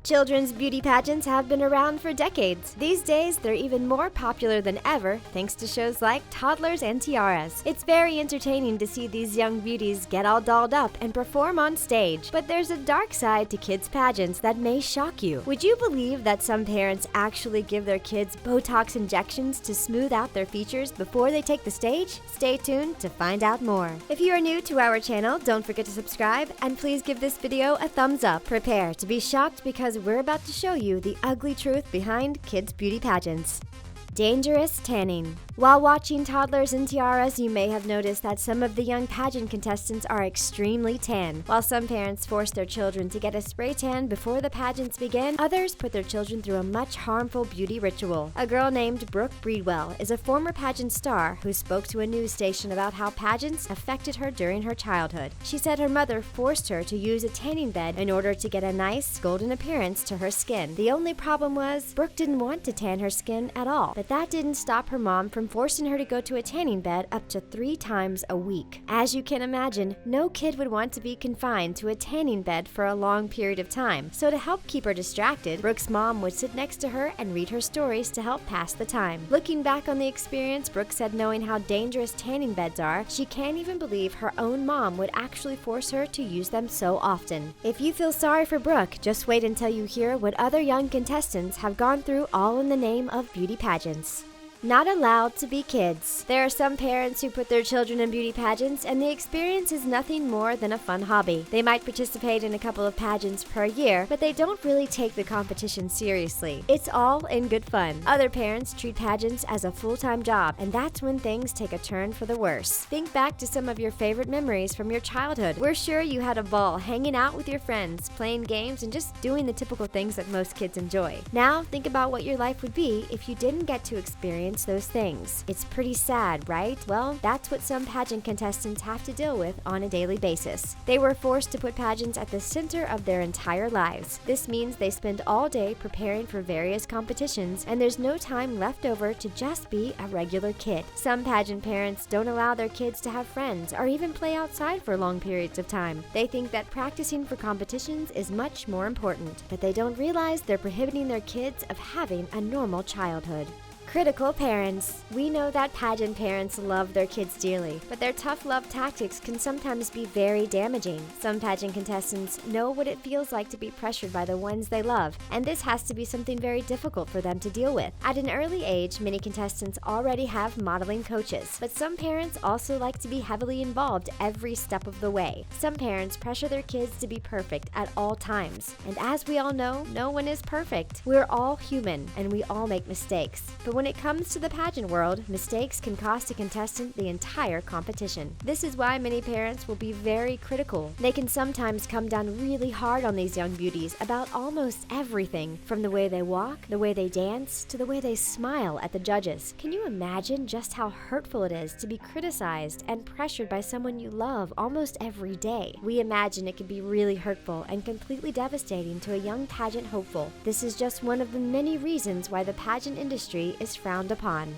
Children's beauty pageants have been around for decades. These days, they're even more popular than ever thanks to shows like Toddlers and Tiaras. It's very entertaining to see these young beauties get all dolled up and perform on stage. But there's a dark side to kids' pageants that may shock you. Would you believe that some parents actually give their kids Botox injections to smooth out their features before they take the stage? Stay tuned to find out more. If you are new to our channel, don't forget to subscribe and please give this video a thumbs up. Prepare to be shocked because we're about to show you the ugly truth behind kids' beauty pageants. Dangerous tanning. While watching Toddlers and Tiaras, you may have noticed that some of the young pageant contestants are extremely tan. While some parents force their children to get a spray tan before the pageants begin, others put their children through a much harmful beauty ritual. A girl named Brooke Breedwell is a former pageant star who spoke to a news station about how pageants affected her during her childhood. She said her mother forced her to use a tanning bed in order to get a nice, golden appearance to her skin. The only problem was, Brooke didn't want to tan her skin at all, but that didn't stop her mom from forcing her to go to a tanning bed up to 3 times a week. As you can imagine, no kid would want to be confined to a tanning bed for a long period of time, so to help keep her distracted, Brooke's mom would sit next to her and read her stories to help pass the time. Looking back on the experience, Brooke said knowing how dangerous tanning beds are, she can't even believe her own mom would actually force her to use them so often. If you feel sorry for Brooke, just wait until you hear what other young contestants have gone through all in the name of beauty pageants. Not allowed to be kids. There are some parents who put their children in beauty pageants and the experience is nothing more than a fun hobby. They might participate in a couple of pageants per year, but they don't really take the competition seriously. It's all in good fun. Other parents treat pageants as a full-time job, and that's when things take a turn for the worse. Think back to some of your favorite memories from your childhood. We're sure you had a ball hanging out with your friends, playing games, and just doing the typical things that most kids enjoy. Now, think about what your life would be if you didn't get to experience those things. It's pretty sad, right? Well, that's what some pageant contestants have to deal with on a daily basis. They were forced to put pageants at the center of their entire lives. This means they spend all day preparing for various competitions, and there's no time left over to just be a regular kid. Some pageant parents don't allow their kids to have friends or even play outside for long periods of time. They think that practicing for competitions is much more important, but they don't realize they're prohibiting their kids of having a normal childhood. Critical parents. We know that pageant parents love their kids dearly, but their tough love tactics can sometimes be very damaging. Some pageant contestants know what it feels like to be pressured by the ones they love, and this has to be something very difficult for them to deal with. At an early age, many contestants already have modeling coaches, but some parents also like to be heavily involved every step of the way. Some parents pressure their kids to be perfect at all times, and as we all know, no one is perfect. We're all human, and we all make mistakes. But when it comes to the pageant world, mistakes can cost a contestant the entire competition. This is why many parents will be very critical. They can sometimes come down really hard on these young beauties about almost everything, from the way they walk, the way they dance, to the way they smile at the judges. Can you imagine just how hurtful it is to be criticized and pressured by someone you love almost every day? We imagine it can be really hurtful and completely devastating to a young pageant hopeful. This is just one of the many reasons why the pageant industry is frowned upon.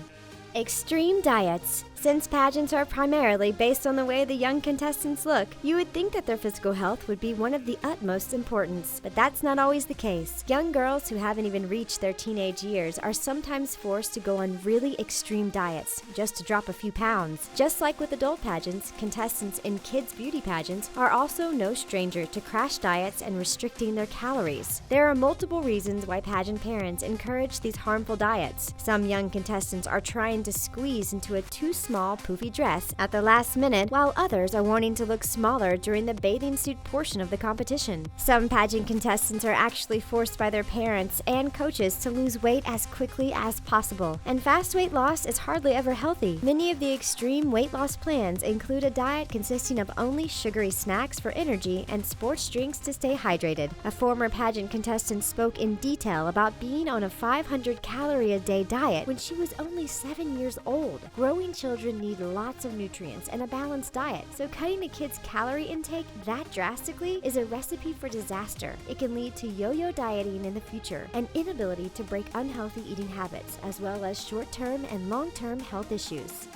Extreme diets. Since pageants are primarily based on the way the young contestants look, you would think that their physical health would be one of the utmost importance, but that's not always the case. Young girls who haven't even reached their teenage years are sometimes forced to go on really extreme diets just to drop a few pounds. Just like with adult pageants, contestants in kids' beauty pageants are also no stranger to crash diets and restricting their calories. There are multiple reasons why pageant parents encourage these harmful diets. Some young contestants are trying to squeeze into a too small, poofy dress at the last minute, while others are wanting to look smaller during the bathing suit portion of the competition. Some pageant contestants are actually forced by their parents and coaches to lose weight as quickly as possible, and fast weight loss is hardly ever healthy. Many of the extreme weight loss plans include a diet consisting of only sugary snacks for energy and sports drinks to stay hydrated. A former pageant contestant spoke in detail about being on a 500-calorie-a-day diet when she was only 7 years old. Growing children need lots of nutrients and a balanced diet, so cutting a kid's calorie intake that drastically is a recipe for disaster. It can lead to yo-yo dieting in the future, an inability to break unhealthy eating habits, as well as short-term and long-term health issues.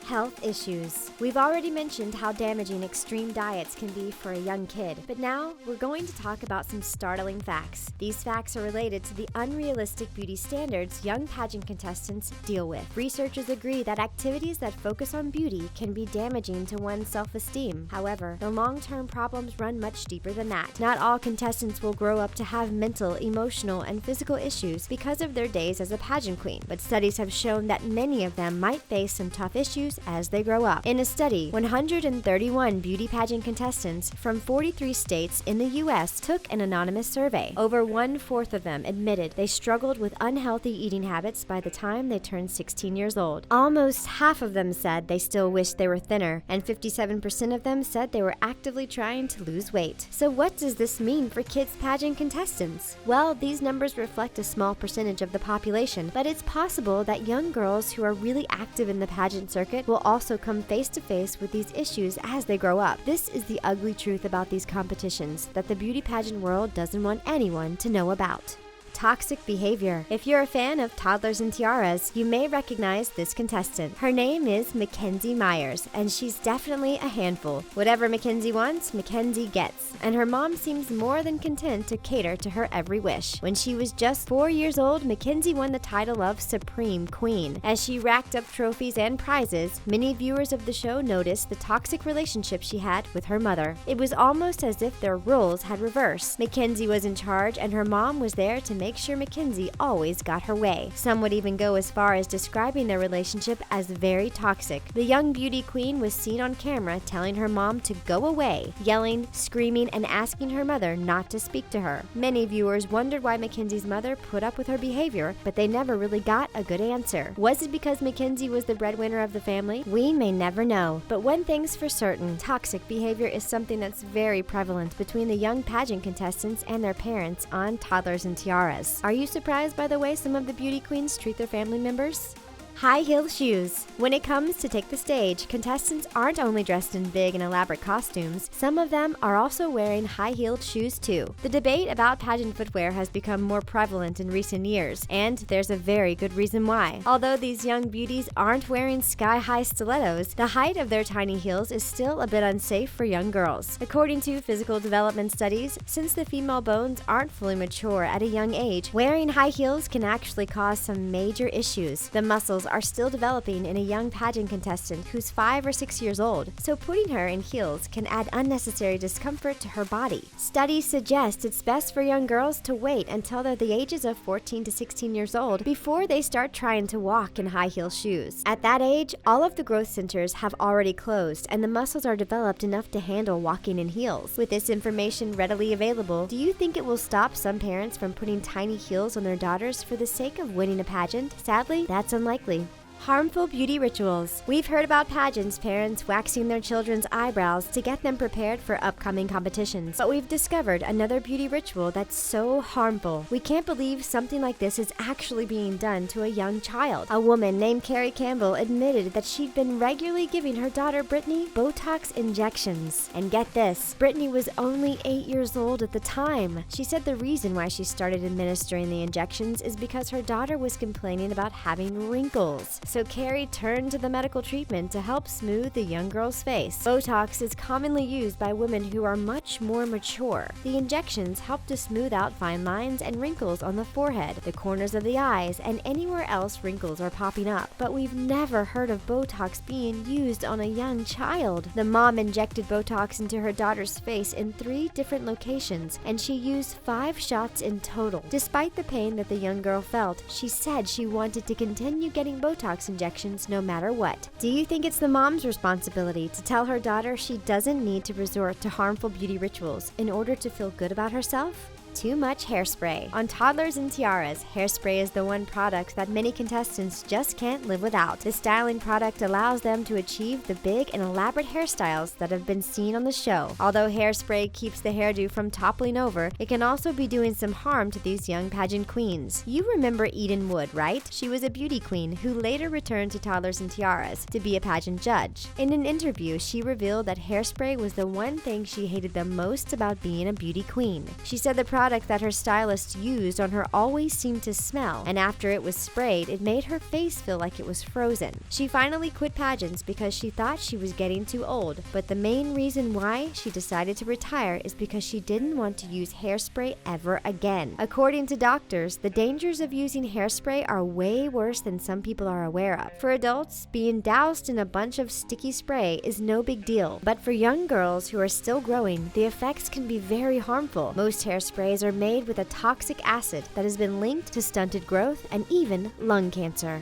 Health issues. We've already mentioned how damaging extreme diets can be for a young kid, but now we're going to talk about some startling facts. These facts are related to the unrealistic beauty standards young pageant contestants deal with. Researchers agree that activities that focus on beauty can be damaging to one's self-esteem. However, the long-term problems run much deeper than that. Not all contestants will grow up to have mental, emotional, and physical issues because of their days as a pageant queen, but studies have shown that many of them might face some tough issues as they grow up. In a study, 131 beauty pageant contestants from 43 states in the U.S. took an anonymous survey. Over 1/4 of them admitted they struggled with unhealthy eating habits by the time they turned 16 years old. Almost half of them said they still wish they were thinner, and 57% of them said they were actively trying to lose weight. So what does this mean for kids pageant contestants? Well, these numbers reflect a small percentage of the population, but it's possible that young girls who are really active in the pageant circuit will also come face to face with these issues as they grow up. This is the ugly truth about these competitions that the beauty pageant world doesn't want anyone to know about. Toxic behavior. If you're a fan of Toddlers and Tiaras, you may recognize this contestant. Her name is Mackenzie Myers, and she's definitely a handful. Whatever Mackenzie wants, Mackenzie gets, and her mom seems more than content to cater to her every wish. When she was just 4 years old, Mackenzie won the title of Supreme Queen. As she racked up trophies and prizes, many viewers of the show noticed the toxic relationship she had with her mother. It was almost as if their roles had reversed. Mackenzie was in charge, and her mom was there to make sure Mackenzie always got her way. Some would even go as far as describing their relationship as very toxic. The young beauty queen was seen on camera telling her mom to go away, yelling, screaming, and asking her mother not to speak to her. Many viewers wondered why Mackenzie's mother put up with her behavior, but they never really got a good answer. Was it because Mackenzie was the breadwinner of the family? We may never know. But one thing's for certain, toxic behavior is something that's very prevalent between the young pageant contestants and their parents on Toddlers and Tiaras. Are you surprised by the way some of the beauty queens treat their family members? High heel shoes. When it comes to take the stage, contestants aren't only dressed in big and elaborate costumes, some of them are also wearing high-heeled shoes too. The debate about pageant footwear has become more prevalent in recent years, and there's a very good reason why. Although these young beauties aren't wearing sky-high stilettos, the height of their tiny heels is still a bit unsafe for young girls. According to physical development studies, since the female bones aren't fully mature at a young age, wearing high heels can actually cause some major issues. The muscles are still developing in a young pageant contestant who's 5 or 6 years old, so putting her in heels can add unnecessary discomfort to her body. Studies suggest it's best for young girls to wait until they're the ages of 14 to 16 years old before they start trying to walk in high heel shoes. At that age, all of the growth centers have already closed and the muscles are developed enough to handle walking in heels. With this information readily available, do you think it will stop some parents from putting tiny heels on their daughters for the sake of winning a pageant? Sadly, that's unlikely. Harmful beauty rituals. We've heard about pageants parents waxing their children's eyebrows to get them prepared for upcoming competitions, but we've discovered another beauty ritual that's so harmful. We can't believe something like this is actually being done to a young child. A woman named Carrie Campbell admitted that she'd been regularly giving her daughter Brittany Botox injections. And get this, Brittany was only 8 years old at the time. She said the reason why she started administering the injections is because her daughter was complaining about having wrinkles. So Carrie turned to the medical treatment to help smooth the young girl's face. Botox is commonly used by women who are much more mature. The injections help to smooth out fine lines and wrinkles on the forehead, the corners of the eyes, and anywhere else wrinkles are popping up. But we've never heard of Botox being used on a young child. The mom injected Botox into her daughter's face in 3 different locations, and she used 5 shots in total. Despite the pain that the young girl felt, she said she wanted to continue getting Botox injections no matter what. Do you think it's the mom's responsibility to tell her daughter she doesn't need to resort to harmful beauty rituals in order to feel good about herself? Too much hairspray. On Toddlers and Tiaras, hairspray is the one product that many contestants just can't live without. The styling product allows them to achieve the big and elaborate hairstyles that have been seen on the show. Although hairspray keeps the hairdo from toppling over, it can also be doing some harm to these young pageant queens. You remember Eden Wood, right? She was a beauty queen who later returned to Toddlers and Tiaras to be a pageant judge. In an interview, she revealed that hairspray was the one thing she hated the most about being a beauty queen. She said the product product that her stylist used on her always seemed to smell, and after it was sprayed, it made her face feel like it was frozen. She finally quit pageants because she thought she was getting too old, but the main reason why she decided to retire is because she didn't want to use hairspray ever again. According to doctors, the dangers of using hairspray are way worse than some people are aware of. For adults, being doused in a bunch of sticky spray is no big deal, but for young girls who are still growing, the effects can be very harmful. Most hairsprays are made with a toxic acid that has been linked to stunted growth and even lung cancer.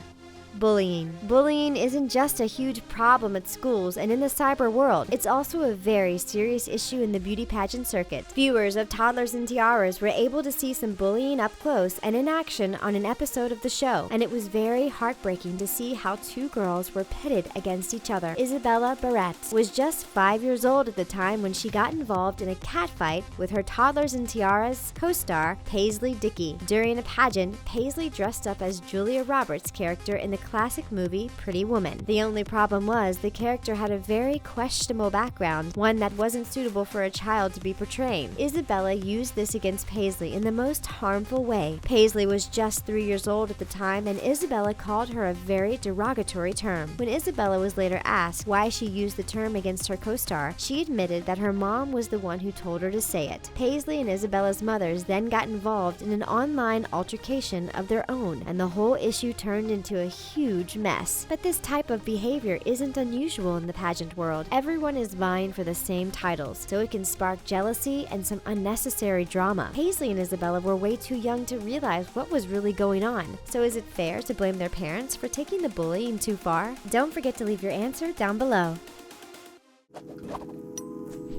Bullying. Bullying isn't just a huge problem at schools and in the cyber world. It's also a very serious issue in the beauty pageant circuit. Viewers of Toddlers and Tiaras were able to see some bullying up close and in action on an episode of the show, and it was very heartbreaking to see how two girls were pitted against each other. Isabella Barrett was just 5 years old at the time when she got involved in a catfight with her Toddlers and Tiaras co-star Paisley Dickey. During a pageant, Paisley dressed up as Julia Roberts' character in the classic movie Pretty Woman. The only problem was the character had a very questionable background, one that wasn't suitable for a child to be portraying. Isabella used this against Paisley in the most harmful way. Paisley was just 3 years old at the time, and Isabella called her a very derogatory term. When Isabella was later asked why she used the term against her co-star, she admitted that her mom was the one who told her to say it. Paisley and Isabella's mothers then got involved in an online altercation of their own, and the whole issue turned into a huge mess. But this type of behavior isn't unusual in the pageant world. Everyone is vying for the same titles, so it can spark jealousy and some unnecessary drama. Paisley and Isabella were way too young to realize what was really going on. So is it fair to blame their parents for taking the bullying too far? Don't forget to leave your answer down below.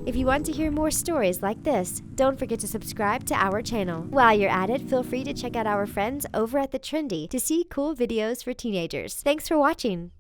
If you want to hear more stories like this, don't forget to subscribe to our channel. While you're at it, feel free to check out our friends over at The Trendy to see cool videos for teenagers. Thanks for watching!